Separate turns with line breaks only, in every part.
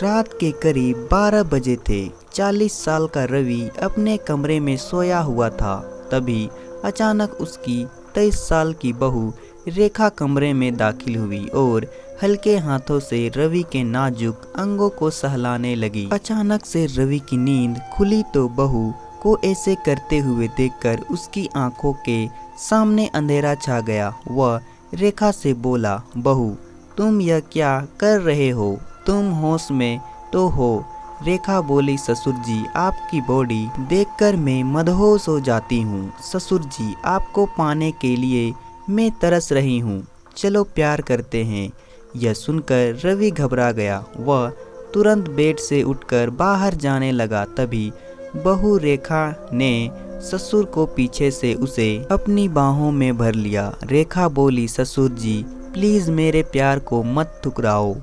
रात के करीब 12 बजे थे। 40 साल का रवि अपने कमरे में सोया हुआ था। तभी अचानक उसकी 23 साल की बहू रेखा कमरे में दाखिल हुई और हल्के हाथों से रवि के नाजुक अंगों को सहलाने लगी। अचानक से रवि की नींद खुली तो बहू को ऐसे करते हुए देखकर उसकी आंखों के सामने अंधेरा छा गया। वह रेखा से बोला, बहू तुम यह क्या कर रहे हो? तुम होश में तो हो? रेखा बोली, ससुर जी आपकी बॉडी देखकर मैं मदहोश हो जाती हूँ। ससुर जी आपको पाने के लिए मैं तरस रही हूँ, चलो प्यार करते हैं। यह सुनकर रवि घबरा गया। वह तुरंत बेड से उठकर बाहर जाने लगा। तभी बहू रेखा ने ससुर को पीछे से उसे अपनी बाहों में भर लिया। रेखा बोली, ससुर जी प्लीज़ मेरे प्यार को मत ठुकराओ।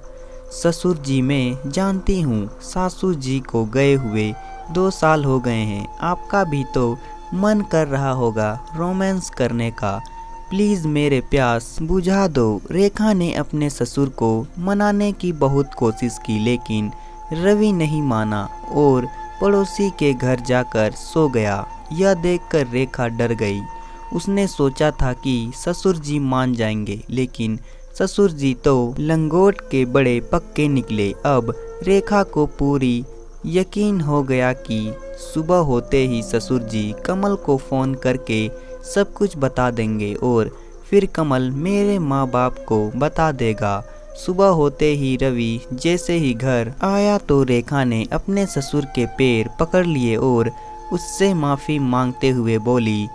ससुर जी मैं जानती हूँ सासू जी को गए हुए 2 साल हो गए हैं। आपका भी तो मन कर रहा होगा रोमांस करने का। प्लीज़ मेरे प्यास बुझा दो। रेखा ने अपने ससुर को मनाने की बहुत कोशिश की, लेकिन रवि नहीं माना और पड़ोसी के घर जाकर सो गया। यह देखकर रेखा डर गई। उसने सोचा था कि ससुर जी मान जाएंगे, लेकिन ससुर जी तो लंगोट के बड़े पक्के निकले। अब रेखा को पूरी यकीन हो गया कि सुबह होते ही ससुर जी कमल को फ़ोन करके सब कुछ बता देंगे और फिर कमल मेरे माँ बाप को बता देगा। सुबह होते ही रवि जैसे ही घर आया तो रेखा ने अपने ससुर के पैर पकड़ लिए और उससे माफ़ी मांगते हुए बोली,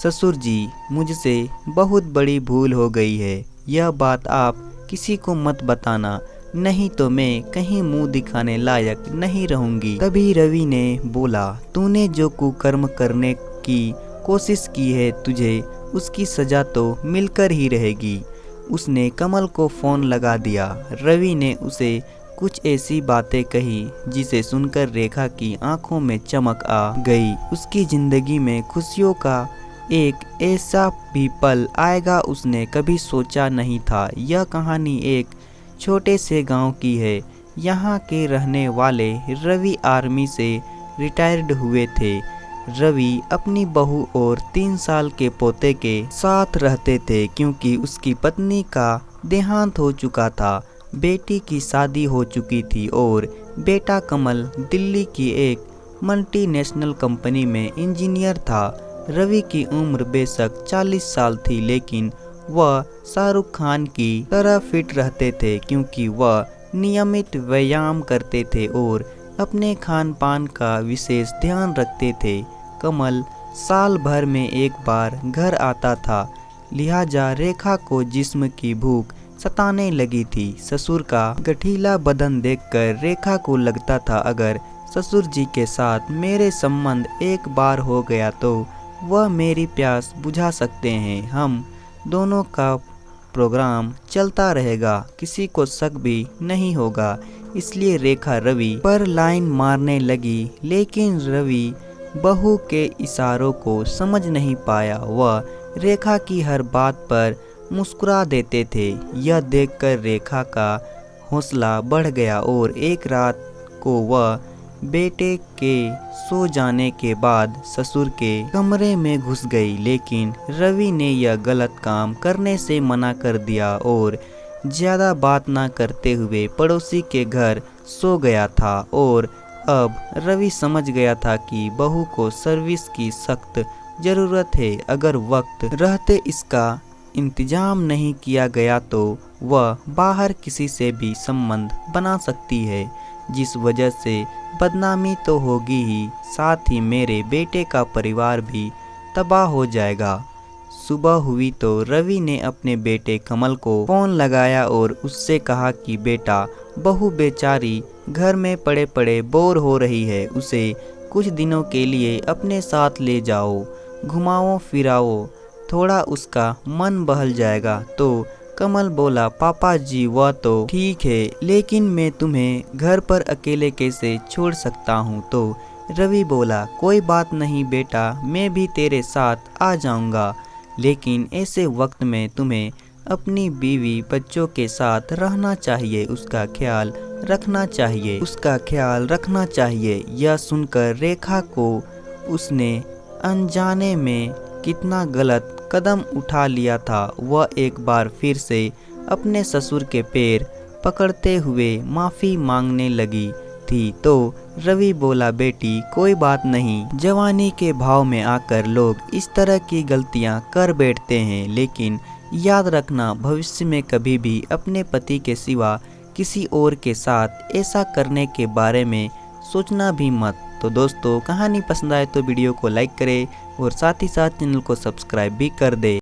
ससुर जी मुझसे बहुत बड़ी भूल हो गई है। यह बात आप किसी को मत बताना, नहीं तो मैं कहीं मुंह दिखाने लायक नहीं रहूंगी। तभी रवि ने बोला, तूने जो कुकर्म करने की कोशिश की है तुझे उसकी सजा तो मिलकर ही रहेगी। उसने कमल को फ़ोन लगा दिया। रवि ने उसे कुछ ऐसी बातें कही जिसे सुनकर रेखा की आंखों में चमक आ गई। उसकी ज़िंदगी में खुशियों का एक ऐसा भी पल आएगा उसने कभी सोचा नहीं था। यह कहानी एक छोटे से गांव की है। यहाँ के रहने वाले रवि आर्मी से रिटायर्ड हुए थे। रवि अपनी बहू और 3 साल के पोते के साथ रहते थे क्योंकि उसकी पत्नी का देहांत हो चुका था। बेटी की शादी हो चुकी थी और बेटा कमल दिल्ली की एक मल्टीनेशनल कंपनी में इंजीनियर था। रवि की उम्र बेशक 40 साल थी, लेकिन वह शाहरुख खान की तरह फिट रहते थे क्योंकि वह नियमित व्यायाम करते थे और अपने खान पान का विशेष ध्यान रखते थे। कमल साल भर में एक बार घर आता था, लिहाजा रेखा को जिस्म की भूख सताने लगी थी। ससुर का गठीला बदन देखकर रेखा को लगता था अगर ससुर जी के साथ मेरे संबंध एक बार हो गया तो वह मेरी प्यास बुझा सकते हैं। हम दोनों का प्रोग्राम चलता रहेगा, किसी को शक भी नहीं होगा। इसलिए रेखा रवि पर लाइन मारने लगी, लेकिन रवि बहू के इशारों को समझ नहीं पाया। वह रेखा की हर बात पर मुस्कुरा देते थे। यह देखकर रेखा का हौसला बढ़ गया और एक रात को वह बेटे के सो जाने के बाद ससुर के कमरे में घुस गई, लेकिन रवि ने यह गलत काम करने से मना कर दिया और ज़्यादा बात ना करते हुए पड़ोसी के घर सो गया था। और अब रवि समझ गया था कि बहू को सर्विस की सख्त ज़रूरत है। अगर वक्त रहते इसका इंतजाम नहीं किया गया तो वह बाहर किसी से भी संबंध बना सकती है, जिस वजह से बदनामी तो होगी ही, साथ ही मेरे बेटे का परिवार भी तबाह हो जाएगा। सुबह हुई तो रवि ने अपने बेटे कमल को फ़ोन लगाया और उससे कहा कि बेटा, बहू बेचारी घर में पड़े पड़े बोर हो रही है, उसे कुछ दिनों के लिए अपने साथ ले जाओ, घुमाओ फिराओ, थोड़ा उसका मन बहल जाएगा। तो कमल बोला, पापा जी वह तो ठीक है, लेकिन मैं तुम्हें घर पर अकेले कैसे छोड़ सकता हूँ। तो रवि बोला, कोई बात नहीं बेटा, मैं भी तेरे साथ आ जाऊँगा, लेकिन ऐसे वक्त में तुम्हें अपनी बीवी बच्चों के साथ रहना चाहिए, उसका ख्याल रखना चाहिए, उसका ख्याल रखना चाहिए। यह सुनकर रेखा को उसने अनजाने में कितना गलत कदम उठा लिया था। वह एक बार फिर से अपने ससुर के पैर पकड़ते हुए माफ़ी मांगने लगी थी तो रवि बोला, बेटी कोई बात नहीं। जवानी के भाव में आकर लोग इस तरह की गलतियां कर बैठते हैं, लेकिन याद रखना भविष्य में कभी भी अपने पति के सिवा किसी और के साथ ऐसा करने के बारे में सोचना भी मत। तो दोस्तों, कहानी पसंद आए तो वीडियो को लाइक करें और साथ ही साथ चैनल को सब्सक्राइब भी कर दे।